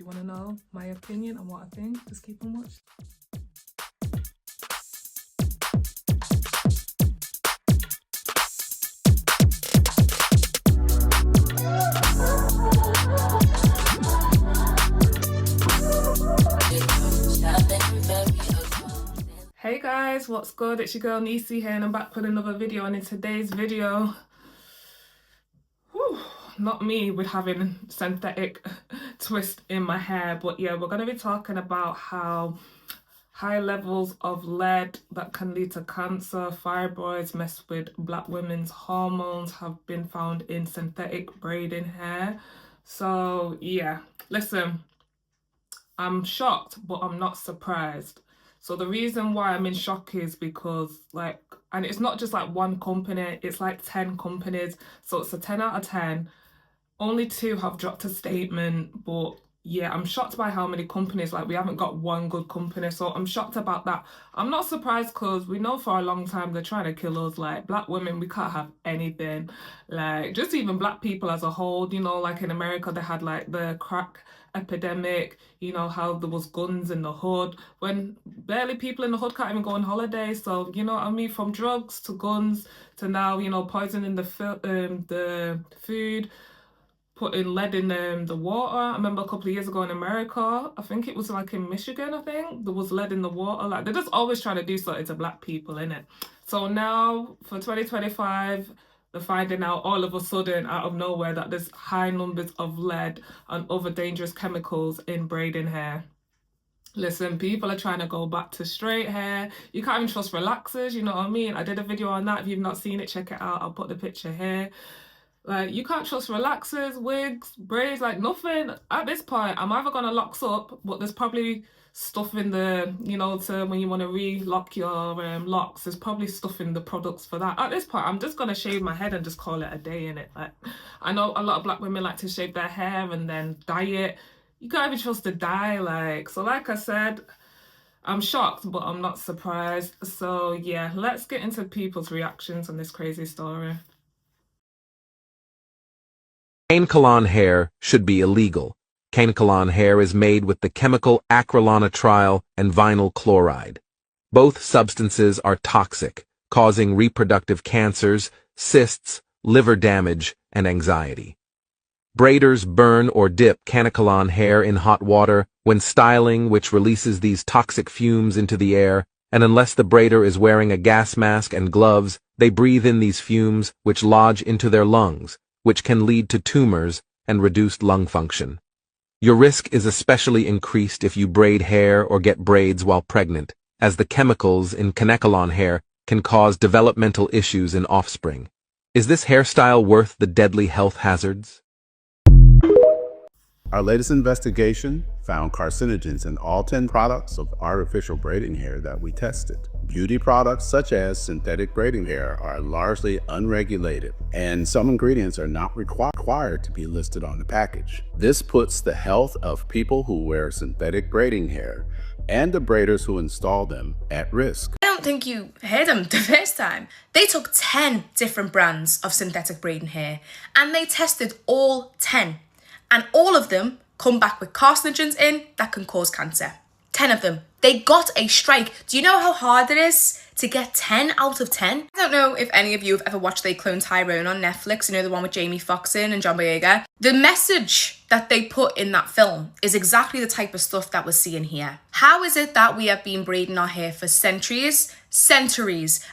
you want to know my opinion on what I think, just keep on watching. Hey guys, what's good? It's your girl Nisi here and I'm back with another video, and in today's video, not me with having synthetic twist in my hair, but yeah, we're going to be talking about how high levels of lead that can lead to cancer, fibroids, mess with black women's hormones have been found in synthetic braiding hair. So yeah, listen, I'm shocked, but I'm not surprised. So the reason why I'm in shock is because, like, and it's not just like one company, it's like 10 companies. So it's a 10 out of 10. Only 2 have dropped a statement, but yeah, I'm shocked by how many companies, like we haven't got one good company. So I'm shocked about that. I'm not surprised because we know for a long time they're trying to kill us. Like black women, we can't have anything. Like just even black people as a whole, you know, like in America, they had like the crack epidemic, you know, how there was guns in the hood when barely people in the hood can't even go on holiday. So you know what I mean, from drugs to guns to now, you know, poisoning the food, putting lead in the water. I remember a couple of years ago in America, I think it was like in Michigan, I think there was lead in the water. Like they're just always trying to do something to black people, innit? So now for 2025, they're finding out all of a sudden out of nowhere that there's high numbers of lead and other dangerous chemicals in braiding hair. Listen, people are trying to go back to straight hair. You can't even trust relaxers, you know what I mean? I did a video on that. If you've not seen it, check it out. I'll put the picture here. Like, you can't trust relaxers, wigs, braids, like nothing. At this point, I'm either gonna locks up, but there's probably stuff in the, you know, to when you want to re-lock your locks, there's probably stuff in the products for that. At this point, I'm just gonna shave my head and just call it a day, innit? Like, I know a lot of black women like to shave their hair and then dye it. You can't even trust the dye, like. So like I said, I'm shocked, but I'm not surprised. So yeah, let's get into people's reactions on this crazy story. Kanekalon hair should be illegal. Kanekalon hair is made with the chemical acrylonitrile and vinyl chloride. Both substances are toxic, causing reproductive cancers, cysts, liver damage, and anxiety. Braiders burn or dip Kanekalon hair in hot water when styling, which releases these toxic fumes into the air, and unless the braider is wearing a gas mask and gloves, they breathe in these fumes, which lodge into their lungs, which can lead to tumors and reduced lung function. Your risk is especially increased if you braid hair or get braids while pregnant, as the chemicals in Kanekalon hair can cause developmental issues in offspring. Is this hairstyle worth the deadly health hazards? Our latest investigation found carcinogens in all 10 products of artificial braiding hair that we tested. Beauty products such as synthetic braiding hair are largely unregulated, and some ingredients are not required to be listed on the package. This puts the health of people who wear synthetic braiding hair and the braiders who install them at risk. I don't think you heard them the first time. They took 10 different brands of synthetic braiding hair and they tested all 10. And all of them come back with carcinogens in that can cause cancer. 10 of them. They got a strike. Do you know how hard it is to get 10 out of 10? I don't know if any of you have ever watched They Clone Tyrone on Netflix, you know, the one with Jamie Foxx in and John Boyega. The message that they put in that film is exactly the type of stuff that we're seeing here. How is it that we have been braiding our hair for centuries,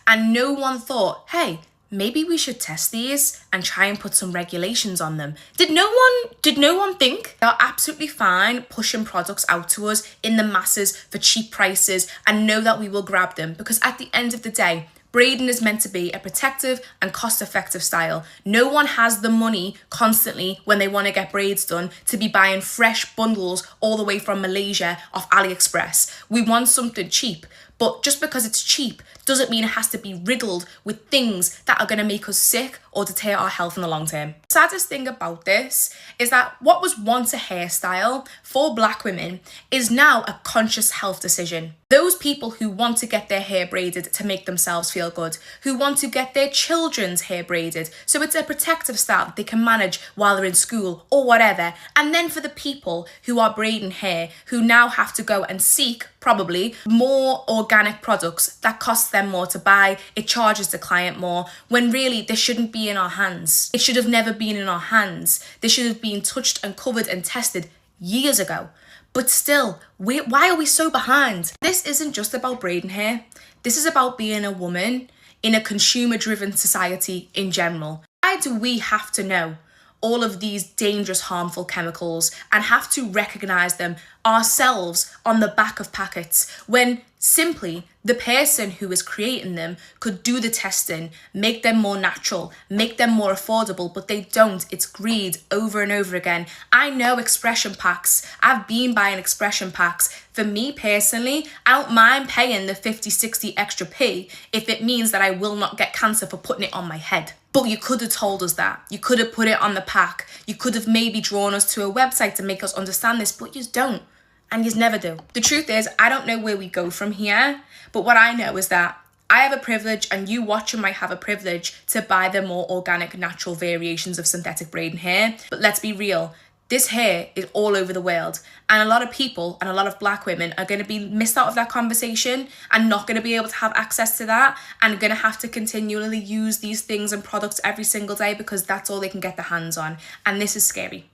and no one thought, hey, maybe we should test these and try and put some regulations on them? Did no one think they're absolutely fine pushing products out to us in the masses for cheap prices and know that we will grab them? Because at the end of the day, braiding is meant to be a protective and cost-effective style. No one has the money constantly when they want to get braids done to be buying fresh bundles all the way from Malaysia off AliExpress. We want something cheap. But just because it's cheap doesn't mean it has to be riddled with things that are going to make us sick or deter our health in the long term. The saddest thing about this is that what was once a hairstyle for black women is now a conscious health decision. Those people who want to get their hair braided to make themselves feel good, who want to get their children's hair braided so it's a protective style that they can manage while they're in school or whatever. And then for the people who are braiding hair, who now have to go and seek probably more organic products that cost them more to buy, it charges the client more, when really this shouldn't be in our hands. It should have never been in our hands. This should have been touched and covered and tested years ago. But still, why are we so behind? This isn't just about braiding hair. This is about being a woman in a consumer-driven society in general. Why do we have to know all of these dangerous, harmful chemicals and have to recognize them ourselves on the back of packets when simply the person who is creating them could do the testing, make them more natural, make them more affordable, but they don't. It's greed over and over again. I know expression packs. I've been buying expression packs. For me personally, I don't mind paying the 50, 60 extra P if it means that I will not get cancer for putting it on my head. But you could have told us that. You could have put it on the pack. You could have maybe drawn us to a website to make us understand this, but you don't. And you never do. The truth is, I don't know where we go from here, but what I know is that I have a privilege, and you watching might have a privilege, to buy the more organic, natural variations of synthetic braiding hair. But let's be real, this hair is all over the world, and a lot of people and a lot of black women are going to be missed out of that conversation and not going to be able to have access to that, and going to have to continually use these things and products every single day because that's all they can get their hands on. And this is scary.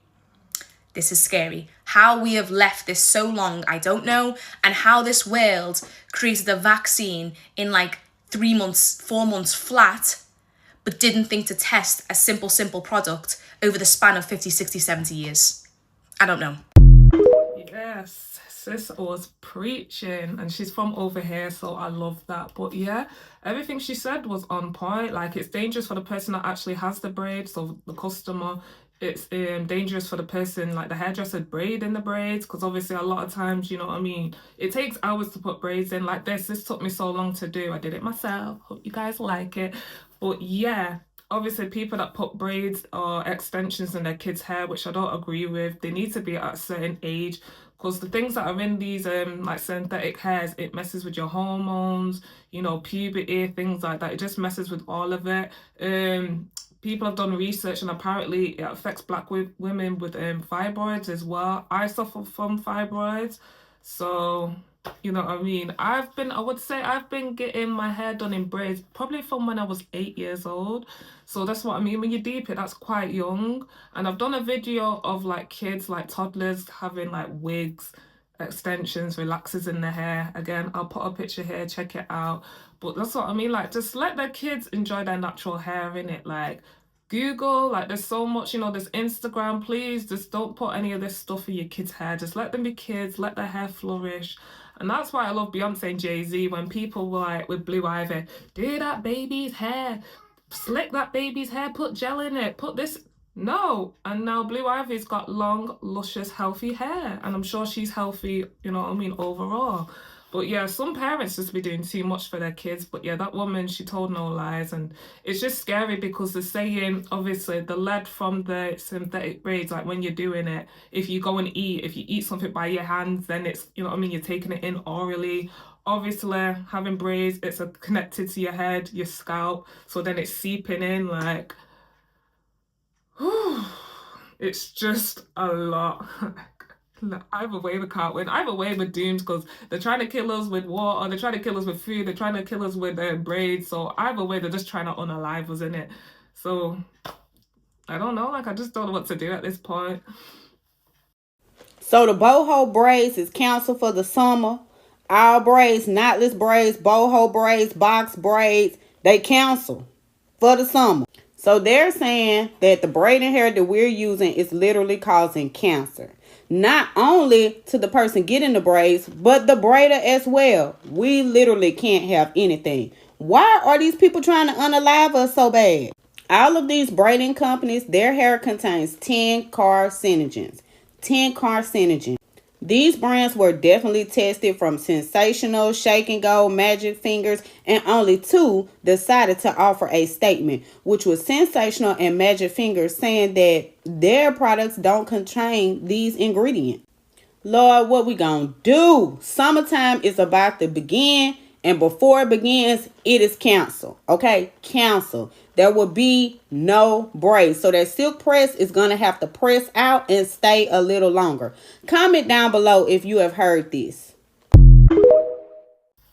This is scary. How we have left this so long, I don't know. And how this world created a vaccine in like 3 months, 4 months flat, but didn't think to test a simple product over the span of 50, 60, 70 years. I don't know. Yes, sis was preaching, and she's from over here, so I love that. But yeah, everything she said was on point. Like, it's dangerous for the person that actually has the braid, so the customer. It's dangerous for the person, like the hairdresser, braiding the braids, because obviously a lot of times, you know what I mean, it takes hours to put braids in. Like this took me so long to do. I did it myself. Hope you guys like it. But yeah, obviously people that put braids or extensions in their kids' hair, which I don't agree with, they need to be at a certain age, because the things that are in these like synthetic hairs, it messes with your hormones, you know, puberty, things like that. It just messes with all of it. People have done research, and apparently it affects black women with fibroids as well. I suffer from fibroids, so you know what I mean. I would say I've been getting my hair done in braids probably from when I was 8 years old. So that's what I mean. When you deep it, that's quite young. And I've done a video of like kids, like toddlers, having like wigs, extensions, relaxers in their hair. Again, I'll put a picture here, check it out. But that's what I mean, like, just let their kids enjoy their natural hair, innit? Like, Google, like, there's so much, you know, there's Instagram. Please just don't put any of this stuff in your kids' hair. Just let them be kids, let their hair flourish. And that's why I love Beyonce and Jay-Z, when people were like, with Blue Ivy, do that baby's hair, slick that baby's hair, put gel in it, put this. No. And now Blue Ivy's got long, luscious, healthy hair, and I'm sure she's healthy, you know what I mean, overall. But yeah, some parents just be doing too much for their kids. But yeah, that woman, she told no lies. And it's just scary because they're saying, obviously, the lead from the synthetic braids, like when you're doing it, if you go and if you eat something by your hands, then it's, you know what I mean, you're taking it in orally. Obviously, having braids, it's connected to your head, your scalp. So then it's seeping in, like, it's just a lot. Either way we can't win. Either way we're doomed, because they're trying to kill us with water, they're trying to kill us with food, they're trying to kill us with braids. So either way, they're just trying to unalive us, innit? So I don't know, like, I just don't know what to do at this point. So the boho braids is canceled for the summer. All braids, knotless braids, boho braids, box braids, they cancel for the summer. So they're saying that the braiding hair that we're using is literally causing cancer. Not only to the person getting the braids, but the braider as well. We literally can't have anything. Why are these people trying to unalive us so bad? All of these braiding companies, their hair contains 10 carcinogens. 10 carcinogens. These brands were definitely tested from Sensational, Shake and Go, Magic Fingers, and only 2 decided to offer a statement, which was Sensational and Magic Fingers, saying that their products don't contain these ingredients. Lord, what we gonna do? Summertime is about to begin, and before it begins, it is canceled. Okay, cancel. There will be no braids. So that silk press is gonna have to press out and stay a little longer. Comment down below if you have heard this.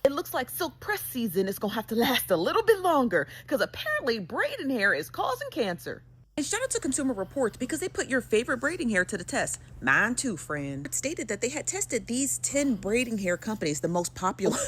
It looks like silk press season is gonna have to last a little bit longer because apparently braiding hair is causing cancer. And shout out to Consumer Reports because they put your favorite braiding hair to the test. Mine too, friend. It stated that they had tested these 10 braiding hair companies, the most popular,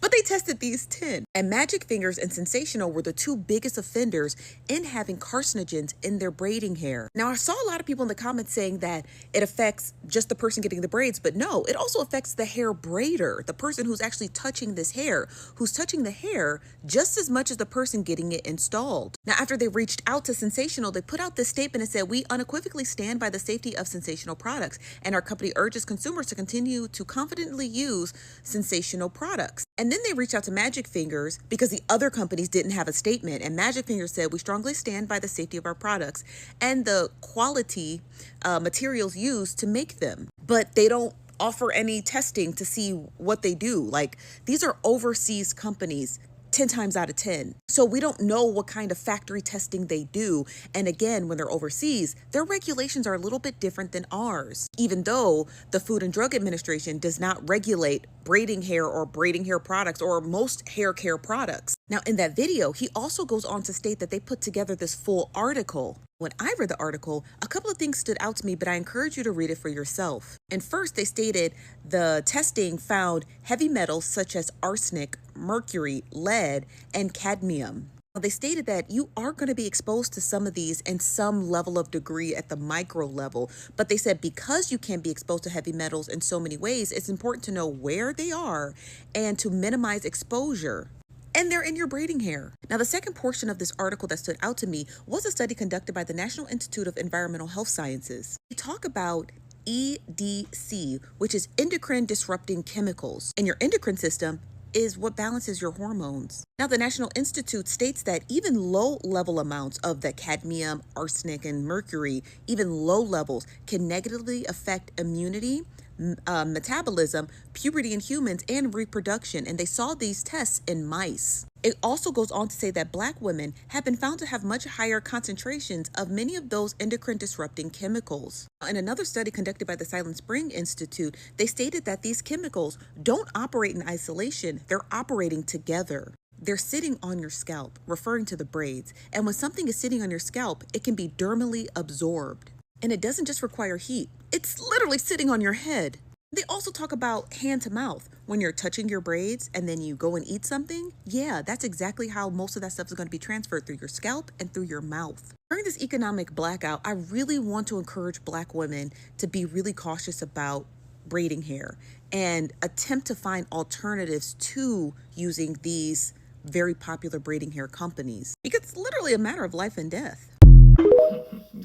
but they tested these 10. And Magic Fingers and Sensational were the 2 biggest offenders in having carcinogens in their braiding hair. Now, I saw a lot of people in the comments saying that it affects just the person getting the braids, but no, it also affects the hair braider, the person who's actually touching this hair, who's touching the hair just as much as the person getting it installed. Now, after they reached out to Sensational, they put out this statement and said, "We unequivocally stand by the safety of Sensational products, and our company urges consumers to continue to confidently use Sensational products." And then they reached out to Magic Fingers because the other companies didn't have a statement. And Magic Fingers said, "We strongly stand by the safety of our products and the quality materials used to make them." But they don't offer any testing to see what they do. Like, these are overseas companies 10 times out of 10. So we don't know what kind of factory testing they do. And again, when they're overseas, their regulations are a little bit different than ours, even though the Food and Drug Administration does not regulate braiding hair or braiding hair products or most hair care products. Now, in that video, he also goes on to state that they put together this full article. When I read the article, a couple of things stood out to me, but I encourage you to read it for yourself. And first, they stated the testing found heavy metals such as arsenic, mercury, lead, and cadmium. They stated that you are going to be exposed to some of these in some level of degree at the micro level. But they said because you can be exposed to heavy metals in so many ways, it's important to know where they are and to minimize exposure. And they're in your braiding hair. Now, the second portion of this article that stood out to me was a study conducted by the National Institute of Environmental Health Sciences. They talk about EDC, which is endocrine disrupting chemicals. And your endocrine system is what balances your hormones. Now, the National Institute states that even low level amounts of the cadmium, arsenic, and mercury, even low levels, can negatively affect immunity, metabolism, puberty in humans, and reproduction. And they saw these tests in mice. It also goes on to say that Black women have been found to have much higher concentrations of many of those endocrine disrupting chemicals. In another study conducted by the Silent Spring Institute, they stated that these chemicals don't operate in isolation, they're operating together. They're sitting on your scalp, referring to the braids. And when something is sitting on your scalp, it can be dermally absorbed. And it doesn't just require heat. It's literally sitting on your head. They also talk about hand to mouth. When you're touching your braids and then you go and eat something, yeah, that's exactly how most of that stuff is going to be transferred through your scalp and through your mouth. During this economic blackout, I really want to encourage Black women to be really cautious about braiding hair and attempt to find alternatives to using these very popular braiding hair companies, because it's literally a matter of life and death.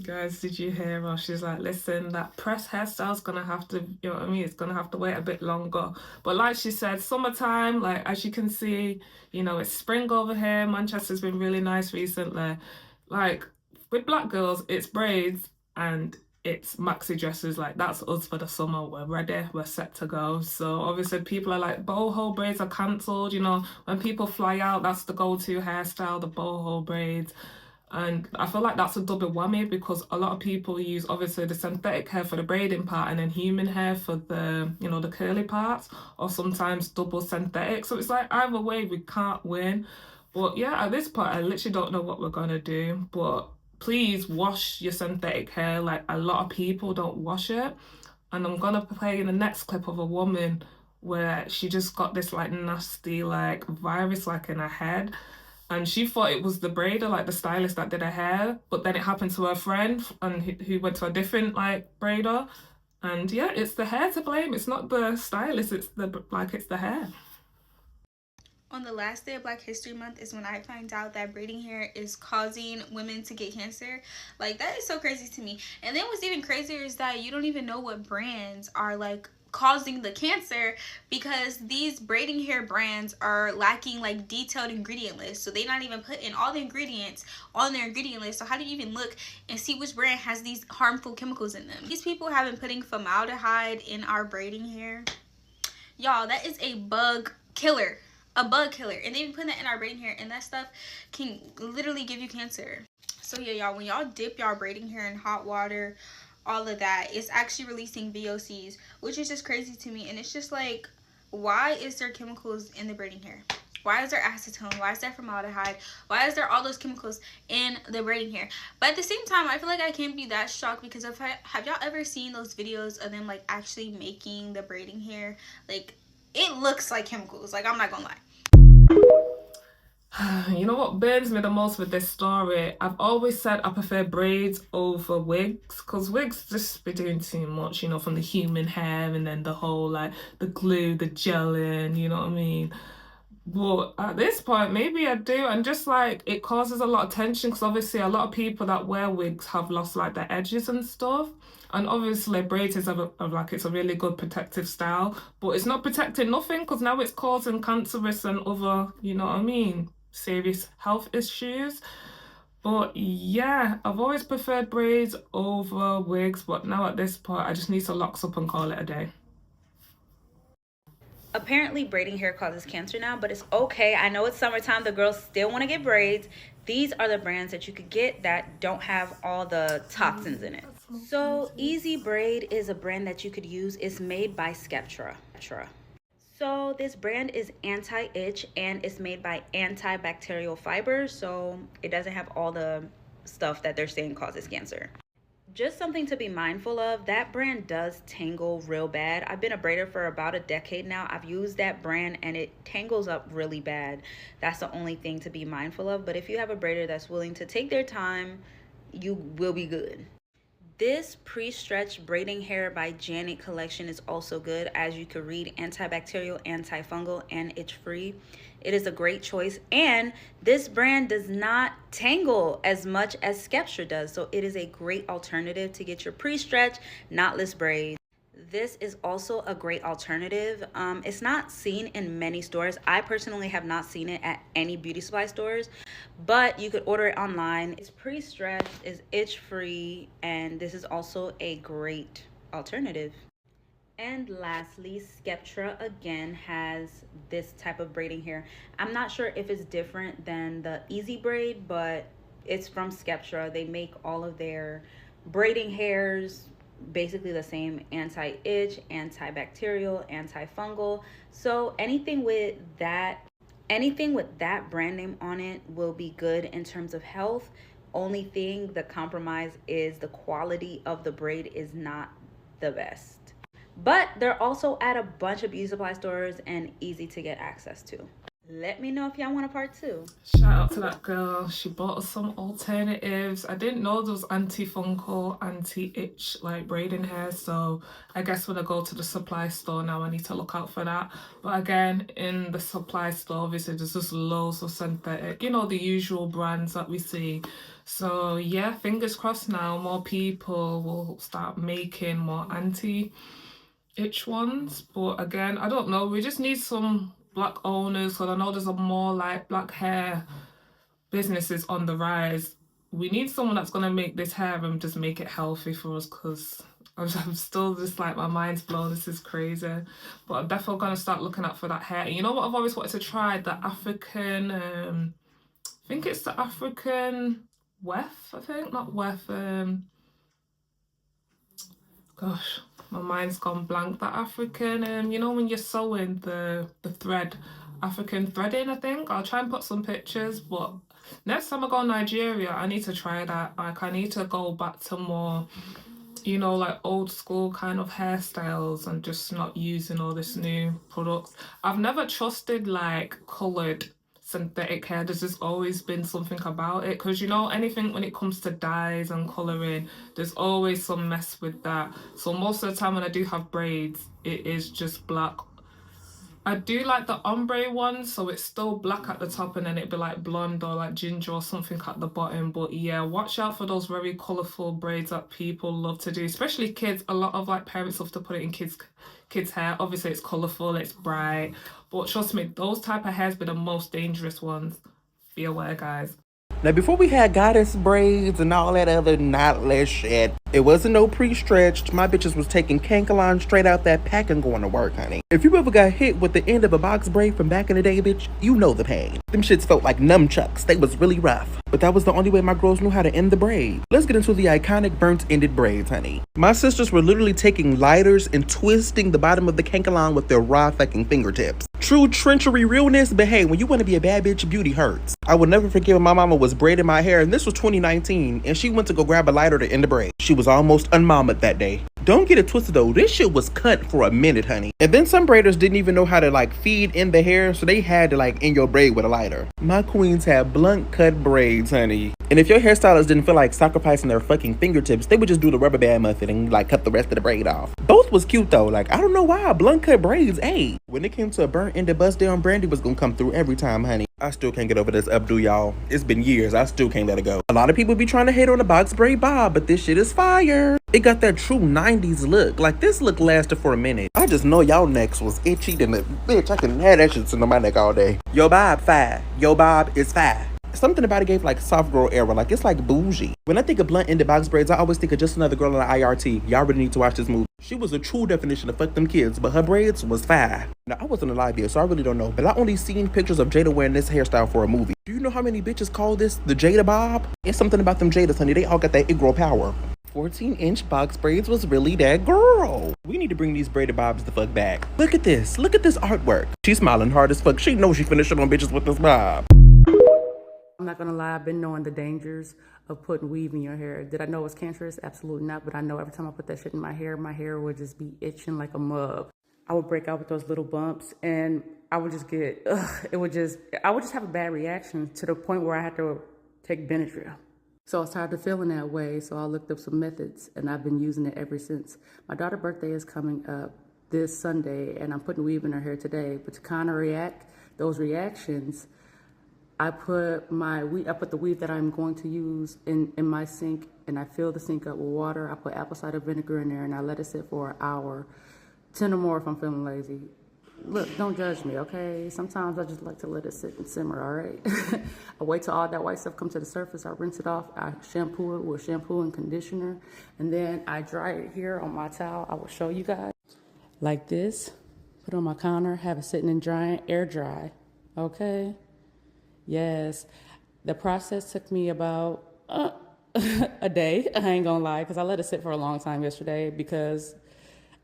Guys, did you hear her? She's like, listen, that press hairstyle's gonna have to, you know what I mean? It's gonna have to wait a bit longer. But like she said, summertime, like as you can see, you know, it's spring over here. Manchester's been really nice recently. Like with Black girls, it's braids and it's maxi dresses. Like that's us for the summer. We're ready, we're set to go. So obviously people are like, boho braids are cancelled. You know, when people fly out, that's the go-to hairstyle, the boho braids. And I feel like that's a double whammy because a lot of people use obviously the synthetic hair for the braiding part and then human hair for the, you know, the curly parts, or sometimes double synthetic. So it's like either way we can't win. But yeah, at this point I literally don't know what we're gonna do. But please wash your synthetic hair. Like a lot of people don't wash it. And I'm gonna play in the next clip of a woman where she just got this like nasty like virus like in her head. And she thought it was the braider, like the stylist that did her hair, but then it happened to her friend and who went to a different like braider. And yeah, it's the hair to blame. It's not the stylist, it's the hair. On the last day of Black History Month is when I find out that braiding hair is causing women to get cancer. Like, that is so crazy to me. And then what's even crazier is that you don't even know what brands are like causing the cancer, because these braiding hair brands are lacking like detailed ingredient lists. So they're not even putting all the ingredients on their ingredient list. So how do you even look and see which brand has these harmful chemicals in them? These people have been putting formaldehyde in our braiding hair. Y'all, that is a bug killer. A bug killer. And they've been putting that in our braiding hair, and that stuff can literally give you cancer. So yeah, y'all, when y'all dip y'all braiding hair in hot water, all of that, it's actually releasing VOCs, which is just crazy to me. And it's just like, why is there chemicals in the braiding hair? Why is there acetone? Why is there formaldehyde? Why is there all those chemicals in the braiding hair? But at the same time, I feel like I can't be that shocked, because have y'all ever seen those videos of them like actually making the braiding hair? Like, it looks like chemicals. Like, I'm not gonna lie. You know what burns me the most with this story? I've always said I prefer braids over wigs, because wigs just be doing too much, you know, from the human hair and then the whole like the glue, the gelling, you know what I mean? But at this point, maybe I do, and just like it causes a lot of tension, because obviously a lot of people that wear wigs have lost like their edges and stuff. And obviously braids is like it's a really good protective style, but it's not protecting nothing, because now it's causing cancerous and other, you know what I mean, serious health issues. But yeah, I've always preferred braids over wigs, but now at this point I just need to lock up and call it a day. Apparently braiding hair causes cancer now, but it's okay. I know it's summertime, the girls still want to get braids. These are the brands that you could get that don't have all the toxins in it. So Easy Braid is a brand that you could use. It's made by Skeptra. So this brand is anti-itch, and it's made by antibacterial fibers, so it doesn't have all the stuff that they're saying causes cancer. Just something to be mindful of, that brand does tangle real bad. I've been a braider for about a decade now. I've used that brand and it tangles up really bad. That's the only thing to be mindful of. But if you have a braider that's willing to take their time, you will be good. This pre-stretched braiding hair by Janet collection is also good. As you could read, antibacterial, antifungal, and itch-free. It is a great choice, and this brand does not tangle as much as Skeptra does, so it is a great alternative to get your pre-stretch knotless braids. This is also a great alternative. It's not seen in many stores. I personally have not seen it at any beauty supply stores, but you could order it online. It's pre-stretched, it's itch-free, and this is also a great alternative. And lastly, Skeptra again has this type of braiding hair. I'm not sure if it's different than the Easy Braid, but it's from Skeptra. They make all of their braiding hairs basically the same: anti-itch, antibacterial, antifungal. So anything with that brand name on it will be good in terms of health. Only thing, the compromise is the quality of the braid is not the best. But they're also at a bunch of beauty supply stores and easy to get access to. Let me know if y'all want a part 2. Shout out to that girl. She bought us some alternatives. I didn't know there was antifungal, anti-itch like braiding hair, so I guess when I go to the supply store now I need to look out for that. But again, in the supply store obviously there's just loads of synthetic, you know, the usual brands that we see. So yeah, fingers crossed now more people will start making more anti-itch ones. But again, I don't know, we just need some black owners, because I know there's a more like black hair businesses on the rise. We need someone that's going to make this hair and just make it healthy for us, because I'm still just like, my mind's blown. This is crazy. But I'm definitely going to start looking out for that hair. And you know what I've always wanted to try? The African, I think it's the African weft, I think, not weft, gosh, my mind's gone blank. That African, you know, when you're sewing the thread, African threading, I think. I'll try and put some pictures, but next time I go to Nigeria, I need to try that. Like, I need to go back to more, you know, like old school kind of hairstyles and just not using all this new products. I've never trusted like coloured synthetic hair. There's just always been something about it, because you know, anything when it comes to dyes and colouring, there's always some mess with that. So most of the time when I do have braids, it is just black I do like the ombre one, so it's still black at the top and then it'd be like blonde or like ginger or something at the bottom. But yeah, watch out for those very colourful braids that people love to do, especially kids. A lot of like parents love to put it in kids' hair. Obviously it's colourful, it's bright, but trust me, those type of hairs be the most dangerous ones. Be aware, guys. Now, before we had goddess braids and all that other knotless shit, it wasn't no pre-stretched. My bitches was taking Kankalon straight out that pack and going to work, honey. If you ever got hit with the end of a box braid from back in the day, bitch, you know the pain. Them shits felt like nunchucks. They was really rough. But that was the only way my girls knew how to end the braid. Let's get into the iconic burnt-ended braids, honey. My sisters were literally taking lighters and twisting the bottom of the Kankalon with their raw fucking fingertips. True trenchery realness, but hey, when you want to be a bad bitch, beauty hurts. I will never forget when my mama was braiding my hair, and this was 2019, and she went to go grab a lighter to end the braid. She was almost unmammed that day. Don't get it twisted though, this shit was cut for a minute, honey. And then some braiders didn't even know how to like feed in the hair, so they had to like end your braid with a lighter. My queens had blunt cut braids, honey. And if your hairstylist didn't feel like sacrificing their fucking fingertips, they would just do the rubber band method and like cut the rest of the braid off. Both was cute though, like I don't know why, blunt cut braids, hey. When it came to a burnt ended bust down, Brandy was gonna come through every time, honey. I still can't get over this updo, y'all. It's been years, I still can't let it go. A lot of people be trying to hate on the box braid bob, but this shit is fire. It got that true 90s look. Like this look lasted for a minute. I just know y'all necks was itchy than a bitch. I couldn't have that shit sitting on my neck all day. Yo bob fire. Yo bob is fire. Something about it gave like soft girl era, like it's like bougie. When I think of blunt ended box braids, I always think of Just Another Girl in the IRT. Y'all really need to watch this movie. She was a true definition of fuck them kids, but her braids was fire. Now I wasn't alive yet, so I really don't know, but I only seen pictures of Jada wearing this hairstyle for a movie. Do you know how many bitches call this the Jada bob? It's something about them Jadas, honey. They all got that it-girl power. 14-inch box braids was really that girl. We need to bring these braided bobs the fuck back. Look at this artwork. She's smiling hard as fuck. She knows she finna shit on bitches with this bob. I'm not gonna lie, I've been knowing the dangers of putting weave in your hair. Did I know it was cancerous? Absolutely not, but I know every time I put that shit in my hair would just be itching like a mug. I would break out with those little bumps and I would just get, I would just have a bad reaction to the point where I had to take Benadryl. So I was tired of feeling that way, so I looked up some methods and I've been using it ever since. My daughter's birthday is coming up this Sunday and I'm putting weave in her hair today, but to counteract those reactions, I put the weave that I'm going to use in my sink and I fill the sink up with water. I put apple cider vinegar in there and I let it sit for an hour, 10 or more if I'm feeling lazy. Look, don't judge me, okay? Sometimes I just like to let it sit and simmer, all right? I wait till all that white stuff comes to the surface. I rinse it off. I shampoo it with shampoo and conditioner. And then I dry it here on my towel. I will show you guys. Like this. Put it on my counter. Have it sitting and drying, air dry, okay? Yes, the process took me about a day, I ain't gonna lie, because I let it sit for a long time yesterday because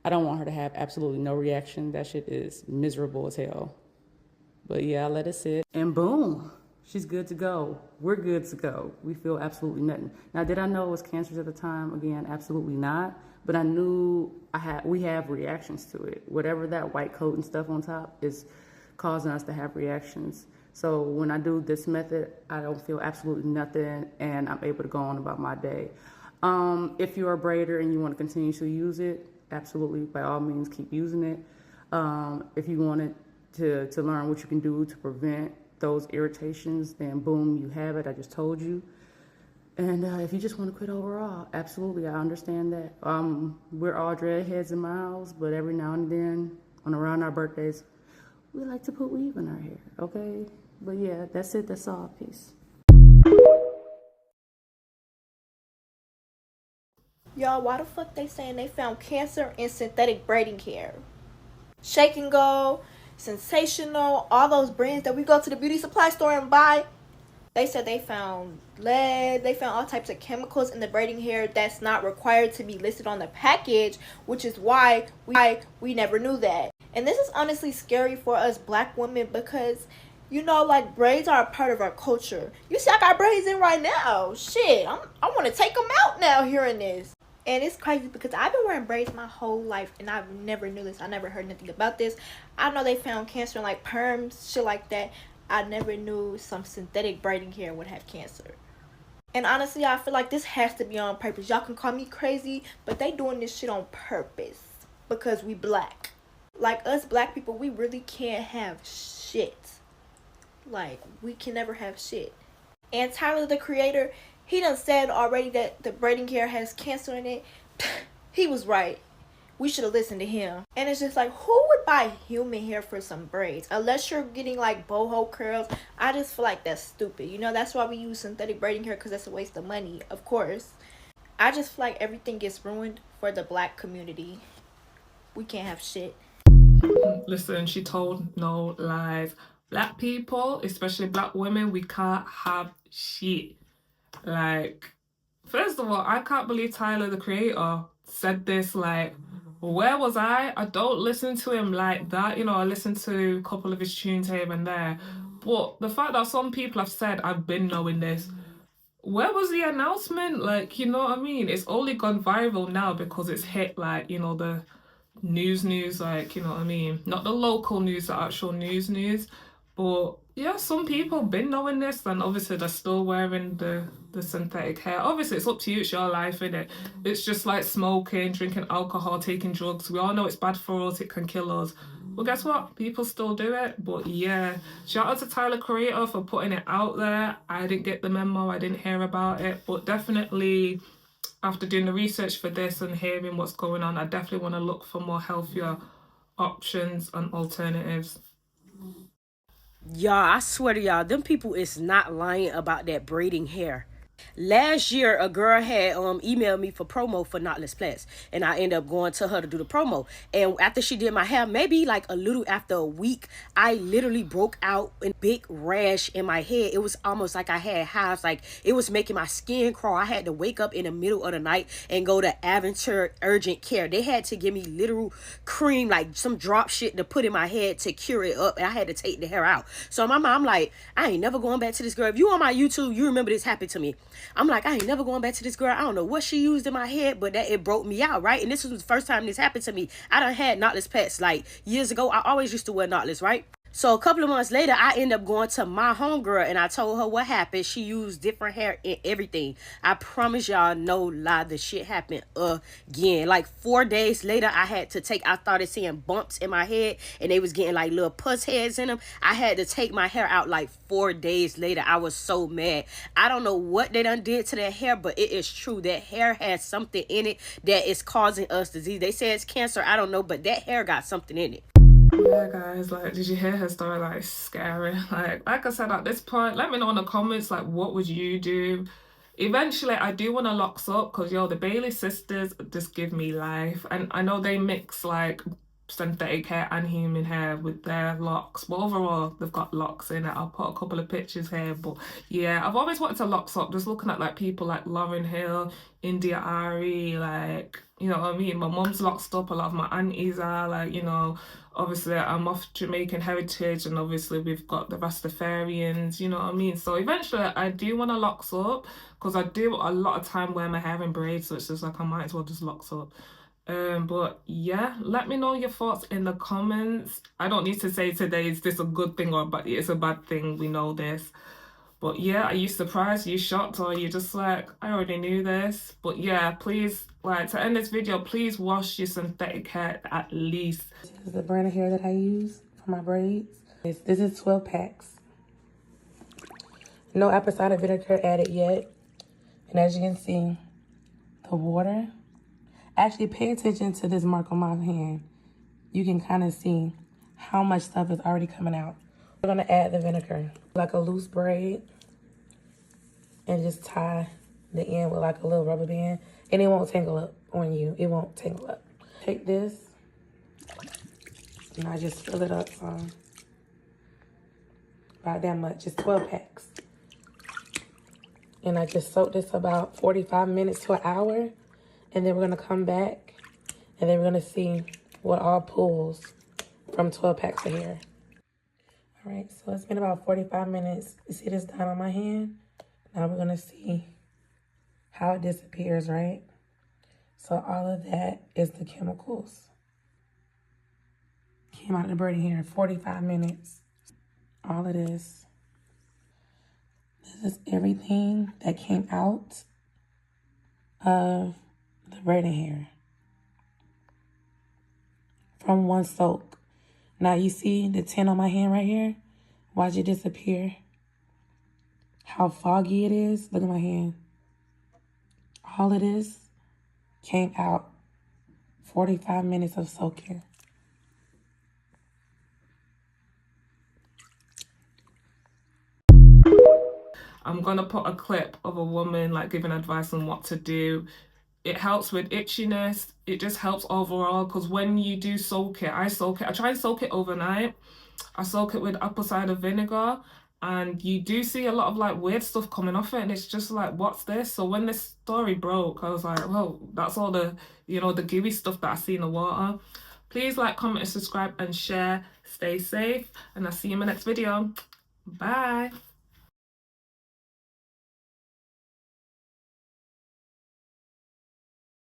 I don't want her to have absolutely no reaction. That shit is miserable as hell. But yeah, I let it sit and boom, she's good to go. We're good to go. We feel absolutely nothing. Now, did I know it was cancerous at the time? Again, absolutely not. But I knew we have reactions to it. Whatever that white coat and stuff on top is causing us to have reactions. So when I do this method, I don't feel absolutely nothing and I'm able to go on about my day. If you're a braider and you want to continue to use it, absolutely, by all means, keep using it. If you wanted to learn what you can do to prevent those irritations, then boom, you have it. I just told you. And if you just want to quit overall, absolutely, I understand that. We're all dreadheads in my house, but every now and then, around our birthdays, we like to put weave in our hair, okay? But yeah, that's it. That's all. Peace. Y'all, why the fuck they saying they found cancer in synthetic braiding hair? Shake and Go, Sensational, all those brands that we go to the beauty supply store and buy. They said they found lead, they found all types of chemicals in the braiding hair that's not required to be listed on the package, which is why we never knew that. And this is honestly scary for us black women because, you know, like, braids are a part of our culture. You see, I got braids in right now. Shit, I want to take them out now hearing this. And it's crazy because I've been wearing braids my whole life and I've never knew this. I never heard nothing about this. I know they found cancer in like perms, shit like that. I never knew some synthetic braiding hair would have cancer. And honestly, I feel like this has to be on purpose. Y'all can call me crazy, but they doing this shit on purpose because we black. Like us black people, we really can't have shit. Like, we can never have shit. And Tyler, the creator, he done said already that the braiding hair has cancer in it. He was right. We should have listened to him. And it's just like, who would buy human hair for some braids? Unless you're getting like boho curls. I just feel like that's stupid. You know, that's why we use synthetic braiding hair, because that's a waste of money, of course. I just feel like everything gets ruined for the black community. We can't have shit. Listen, she told no lies. Black people, especially black women, we can't have shit. Like, first of all, I can't believe Tyler, the creator, said this. Like, where was I? I don't listen to him like that. You know, I listen to a couple of his tunes here and there. But the fact that some people have said, I've been knowing this, where was the announcement? Like, you know what I mean? It's only gone viral now because it's hit, like, you know, the news, like, you know what I mean? Not the local news, the actual news. But yeah, some people been knowing this, and obviously they're still wearing the synthetic hair. Obviously, it's up to you, it's your life, innit? It's just like smoking, drinking alcohol, taking drugs. We all know it's bad for us, it can kill us. Well, guess what? People still do it. But yeah, shout out to Tyler Creator for putting it out there. I didn't get the memo, I didn't hear about it, but definitely after doing the research for this and hearing what's going on, I definitely want to look for more healthier options and alternatives. Y'all, I swear to y'all, them people is not lying about that braiding hair. Last year, a girl had emailed me for promo for Knotless Plaits, and I ended up going to her to do the promo. And after she did my hair, maybe like a little after a week, I literally broke out in big rash in my head. It was almost like I had hives, like it was making my skin crawl. I had to wake up in the middle of the night and go to Aventure Urgent Care. They had to give me literal cream, like some drop shit to put in my head to cure it up, and I had to take the hair out. So my mom like, I ain't never going back to this girl. If you on my YouTube, you remember this happened to me. I'm like, I ain't never going back to this girl. I don't know what she used in my head, but that it broke me out, right? And this was the first time this happened to me. I done had knotless pets like years ago. I always used to wear knotless, right? So a couple of months later, I end up going to my homegirl and I told her what happened. She used different hair and everything. I promise y'all, no lie, the shit happened again. Like 4 days later, I started seeing bumps in my head and they was getting like little pus heads in them. I had to take my hair out like 4 days later. I was so mad. I don't know what they done did to that hair, but it is true. That hair has something in it that is causing us disease. They say it's cancer. I don't know, but that hair got something in it. Yeah, guys, like, did you hear her story? Like, scary. Like I said, at this point, let me know in the comments, like, what would you do? Eventually, I do want to locks up because, yo, the Bailey sisters just give me life. And I know they mix, like, synthetic hair and human hair with their locks. But overall, they've got locks in it. I'll put a couple of pictures here. But, yeah, I've always wanted to locks up. Just looking at, like, people like Lauryn Hill, India Ari, like, you know what I mean? My mum's locked up. A lot of my aunties are, like, you know, obviously I'm of Jamaican heritage, and obviously we've got the Rastafarians, you know what I mean? So eventually I do want to locks up because I do a lot of time wear my hair in braids, so it's just like I might as well just locks up. But yeah, let me know your thoughts in the comments. I don't need to say today is this a good thing or but it's a bad thing, we know this. But yeah, are you surprised, are you shocked, or are you just like, I already knew this? But yeah, please, like, to end this video, please wash your synthetic hair at least. This is the brand of hair that I use for my braids. This is 12 packs. No apple cider vinegar added yet. And as you can see, the water. Actually, pay attention to this mark on my hand. You can kind of see how much stuff is already coming out. We're gonna add the vinegar, like a loose braid, and just tie the end with like a little rubber band, and it won't tangle up on you. It won't tangle up. Take this, and I just fill it up about that much. It's 12 packs. And I just soak this about 45 minutes to an hour, and then we're gonna come back, and then we're gonna see what all pulls from 12 packs of hair. All right, so it's been about 45 minutes. You see this done on my hand? Now we're gonna see how it disappears, right? So all of that is the chemicals. Came out of the braiding hair in 45 minutes. All of this. This is everything that came out of the braiding hair from one soak. Now you see the tint on my hand right here? Watch it disappear. How foggy it is. Look at my hand. All of this came out 45 minutes of soaking. I'm gonna put a clip of a woman like giving advice on what to do. It helps with itchiness. It just helps overall, because when you do soak it, I try and soak it overnight. I soak it with apple cider vinegar, and you do see a lot of like weird stuff coming off it, and it's just like, what's this? So when this story broke, I was like, well, that's all the, you know, the gooey stuff that I see in the water. Please like, comment, and subscribe, and share. Stay safe, and I'll see you in my next video. Bye.